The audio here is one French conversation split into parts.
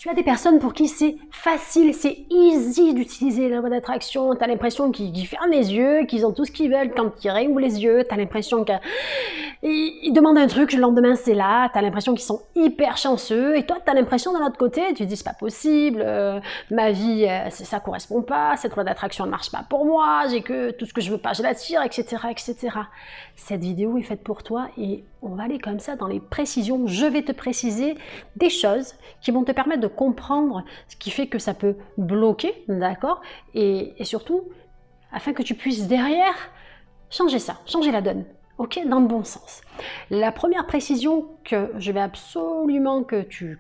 Tu as des personnes pour qui c'est facile, c'est easy d'utiliser la loi d'attraction. Tu as l'impression qu'ils ferment les yeux, qu'ils ont tout ce qu'ils veulent quand ils réouvrent les yeux. Tu as l'impression qu'ils demandent un truc, le lendemain c'est là. Tu as l'impression qu'ils sont hyper chanceux. Et toi, tu as l'impression de l'autre côté, tu te dis c'est pas possible, ma vie, ça correspond pas, cette loi d'attraction ne marche pas pour moi, j'ai que tout ce que je veux pas, je l'attire, etc., etc. Cette vidéo est faite pour toi et on va aller comme ça dans les précisions. Je vais te préciser des choses qui vont te permettre de comprendre ce qui fait que ça peut bloquer, d'accord, et surtout, afin que tu puisses derrière changer ça, changer la donne, ok, dans le bon sens. La première précision que je vais absolument que tu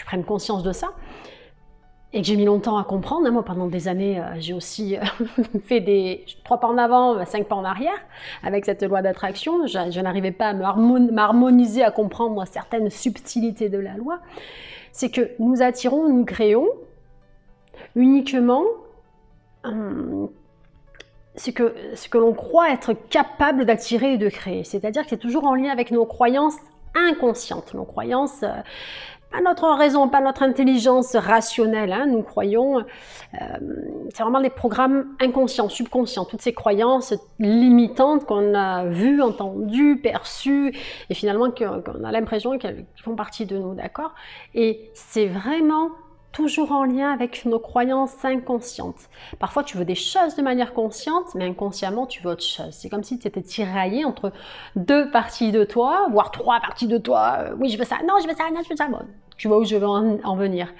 prennes conscience de ça, et que j'ai mis longtemps à comprendre, moi pendant des années j'ai aussi fait des 3 pas en avant, 5 pas en arrière avec cette loi d'attraction, je n'arrivais pas à m'harmoniser, à comprendre certaines subtilités de la loi, c'est que nous attirons, nous créons uniquement ce que l'on croit être capable d'attirer et de créer, c'est-à-dire que c'est toujours en lien avec nos croyances inconscientes, nos croyances... pas notre raison, pas notre intelligence rationnelle, hein, nous croyons, c'est vraiment des programmes inconscients, subconscients, toutes ces croyances limitantes qu'on a vues, entendues, perçues, et finalement qu'on a l'impression qu'elles font partie de nous, d'accord? Et c'est vraiment toujours en lien avec nos croyances inconscientes. Parfois, tu veux des choses de manière consciente, mais inconsciemment, tu veux autre chose. C'est comme si tu étais tiraillé entre 2 parties de toi, voire 3 parties de toi. Oui, je veux ça, non, je veux ça, non, je veux ça. Bon, tu vois où je veux en venir.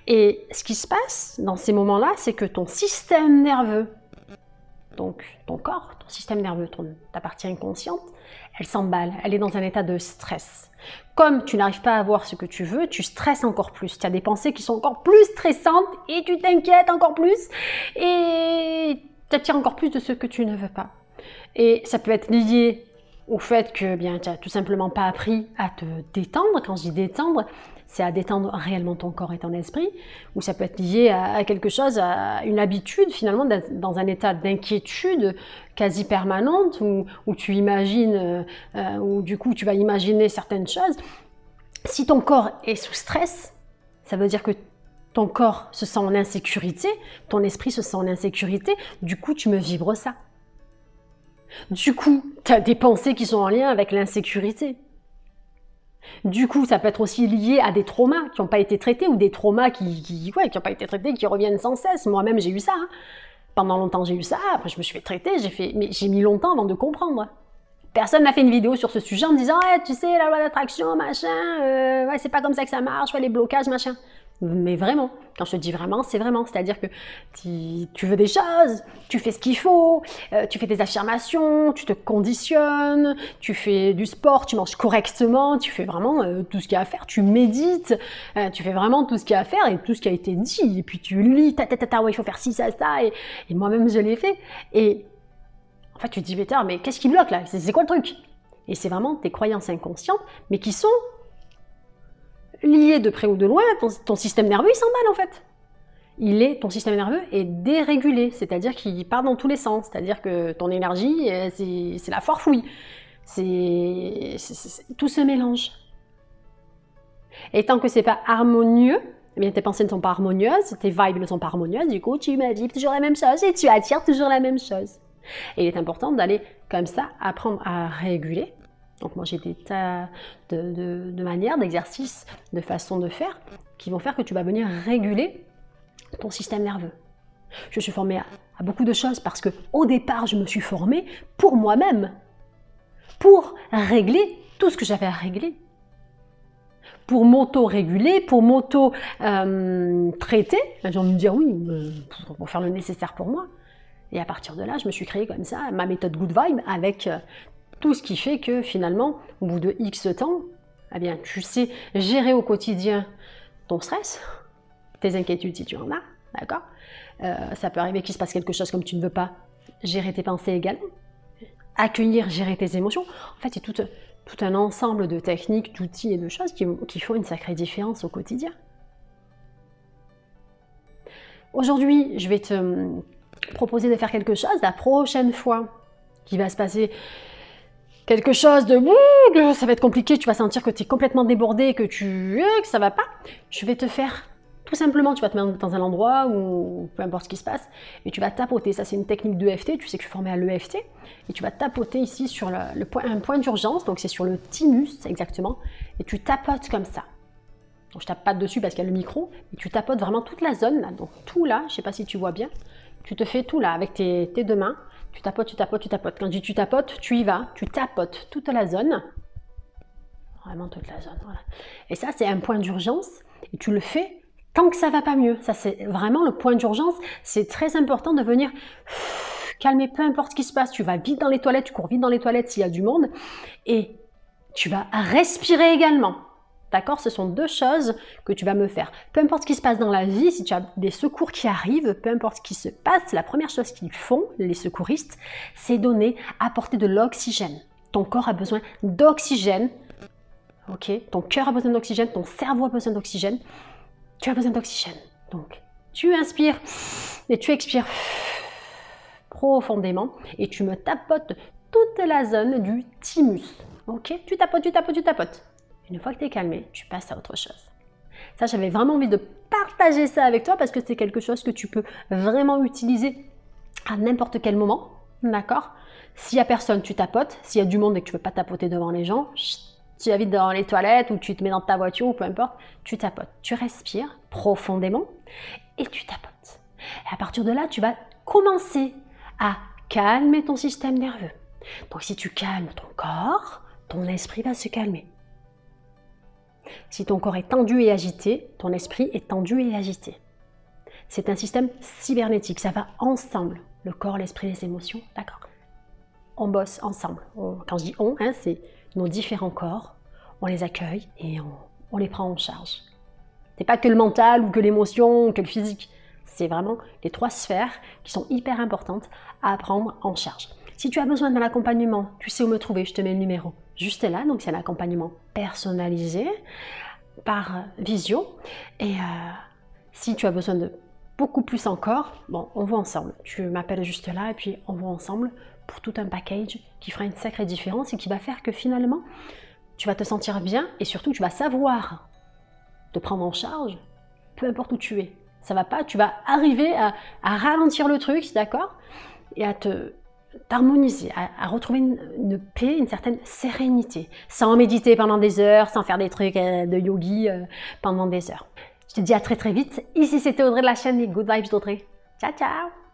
Et ce qui se passe dans ces moments-là, c'est que ton système nerveux, donc ton corps, ton système nerveux, ta partie inconsciente, elle s'emballe, elle est dans un état de stress. Comme tu n'arrives pas à avoir ce que tu veux, tu stresses encore plus. Tu as des pensées qui sont encore plus stressantes et tu t'inquiètes encore plus et tu attires encore plus de ce que tu ne veux pas. Et ça peut être lié au fait que bien, tu n'as tout simplement pas appris à te détendre. Quand je dis détendre, c'est à détendre réellement ton corps et ton esprit, ou ça peut être lié à quelque chose, à une habitude finalement, dans un état d'inquiétude quasi permanente, où tu imagines, où du coup tu vas imaginer certaines choses. Si ton corps est sous stress, ça veut dire que ton corps se sent en insécurité, ton esprit se sent en insécurité, du coup tu me vibres ça. Du coup, tu as des pensées qui sont en lien avec l'insécurité. Du coup, ça peut être aussi lié à des traumas qui n'ont pas été traités ou des traumas qui n'ont pas été traités, qui reviennent sans cesse. Moi-même, j'ai eu ça. Hein. Pendant longtemps, j'ai eu ça. Après, je me suis fait traiter. Mais j'ai mis longtemps avant de comprendre. Personne n'a fait une vidéo sur ce sujet en me disant hey, « tu sais, la loi d'attraction, machin, ouais, c'est pas comme ça que ça marche, ouais, les blocages, machin. » Mais vraiment, quand je te dis vraiment, c'est vraiment. C'est-à-dire que tu veux des choses, tu fais ce qu'il faut, tu fais des affirmations, tu te conditionnes, tu fais du sport, tu manges correctement, tu fais vraiment tout ce qu'il y a à faire, tu médites, tu fais vraiment tout ce qu'il y a à faire et tout ce qui a été dit. Et puis tu lis, ouais, il faut faire ci, ça, ça. Et moi-même, je l'ai fait. Et en fait, tu te dis, mais qu'est-ce qui bloque là? C'est quoi le truc? Et c'est vraiment tes croyances inconscientes, mais qui sont liées de près ou de loin, ton système nerveux, il s'emballe en fait. Ton système nerveux est dérégulé, c'est-à-dire qu'il part dans tous les sens, c'est-à-dire que ton énergie, c'est la foire fouille. Tout se mélange. Et tant que c'est pas harmonieux, eh bien, tes pensées ne sont pas harmonieuses, tes vibes ne sont pas harmonieuses, du coup, tu imagines toujours la même chose et tu attires toujours la même chose. Et il est important d'aller comme ça apprendre à réguler. Donc moi j'ai des tas de manières, d'exercices, de façons de faire qui vont faire que tu vas venir réguler ton système nerveux. Je suis formée à beaucoup de choses parce que au départ je me suis formée pour moi-même, pour régler tout ce que j'avais à régler. Pour m'auto-réguler, pour m'auto-traiter, j'ai envie de dire oui, pour faire le nécessaire pour moi. Et à partir de là, je me suis créée comme ça, ma méthode Good Vibe, avec tout ce qui fait que finalement, au bout de X temps, eh bien, tu sais gérer au quotidien ton stress, tes inquiétudes si tu en as, d'accord? Ça peut arriver qu'il se passe quelque chose comme tu ne veux pas, gérer tes pensées également, accueillir, gérer tes émotions. En fait, c'est tout un ensemble de techniques, d'outils et de choses qui font une sacrée différence au quotidien. Aujourd'hui, je vais te proposer de faire quelque chose la prochaine fois qui va se passer quelque chose de ça va être compliqué, tu vas sentir que tu es complètement débordé, que ça va pas, je vais te faire tout simplement, tu vas te mettre dans un endroit où peu importe ce qui se passe et tu vas tapoter. Ça, c'est une technique d'EFT. Tu sais que je suis formée à l'EFT et tu vas tapoter ici sur un point d'urgence. Donc, c'est sur le thymus exactement et tu tapotes comme ça. Donc, je tape pas dessus parce qu'il y a le micro et tu tapotes vraiment toute la zone là. Donc, tout là, je sais pas si tu vois bien. Tu te fais tout là avec tes deux mains. Tu tapotes, tu tapotes, tu tapotes. Quand je dis tu tapotes, tu y vas. Tu tapotes toute la zone. Vraiment toute la zone. Voilà. Et ça, c'est un point d'urgence et tu le fais tant que ça va pas mieux. Ça, c'est vraiment le point d'urgence. C'est très important de venir calmer peu importe ce qui se passe. Tu vas vite dans les toilettes, tu cours vite dans les toilettes s'il y a du monde et tu vas respirer également. D'accord? Ce sont deux choses que tu vas me faire. Peu importe ce qui se passe dans la vie, si tu as des secours qui arrivent, peu importe ce qui se passe, la première chose qu'ils font, les secouristes, c'est apporter de l'oxygène. Ton corps a besoin d'oxygène. Ok? Ton cœur a besoin d'oxygène, ton cerveau a besoin d'oxygène. Tu as besoin d'oxygène. Donc, tu inspires et tu expires profondément et tu me tapotes toute la zone du thymus. Ok? Tu tapotes, tu tapotes, tu tapotes. Une fois que tu es calmé, tu passes à autre chose. Ça, j'avais vraiment envie de partager ça avec toi parce que c'est quelque chose que tu peux vraiment utiliser à n'importe quel moment. D'accord? S'il n'y a personne, tu tapotes. S'il y a du monde et que tu ne veux pas tapoter devant les gens, tu vas vite dans les toilettes ou tu te mets dans ta voiture ou peu importe, tu tapotes. Tu respires profondément et tu tapotes. Et à partir de là, tu vas commencer à calmer ton système nerveux. Donc si tu calmes ton corps, ton esprit va se calmer. Si ton corps est tendu et agité, ton esprit est tendu et agité. C'est un système cybernétique, ça va ensemble. Le corps, l'esprit, les émotions, d'accord? On bosse ensemble. Quand je dis on, c'est nos différents corps, on les accueille et on les prend en charge. C'est pas que le mental ou que l'émotion ou que le physique. C'est vraiment les trois sphères qui sont hyper importantes à prendre en charge. Si tu as besoin d'un accompagnement, tu sais où me trouver, je te mets le numéro juste là. Donc c'est un accompagnement personnalisé par visio. Et si tu as besoin de beaucoup plus encore, bon, on va ensemble. Tu m'appelles juste là et puis on va ensemble pour tout un package qui fera une sacrée différence et qui va faire que finalement, tu vas te sentir bien et surtout, tu vas savoir te prendre en charge, peu importe où tu es. Ça va pas, tu vas arriver à ralentir le truc, d'accord? Et à t'harmoniser, à retrouver une paix, une certaine sérénité, sans méditer pendant des heures, sans faire des trucs de yogi pendant des heures. Je te dis à très très vite. Ici, c'était Audrey de la chaîne des Good Vibes d'Audrey. Ciao, ciao!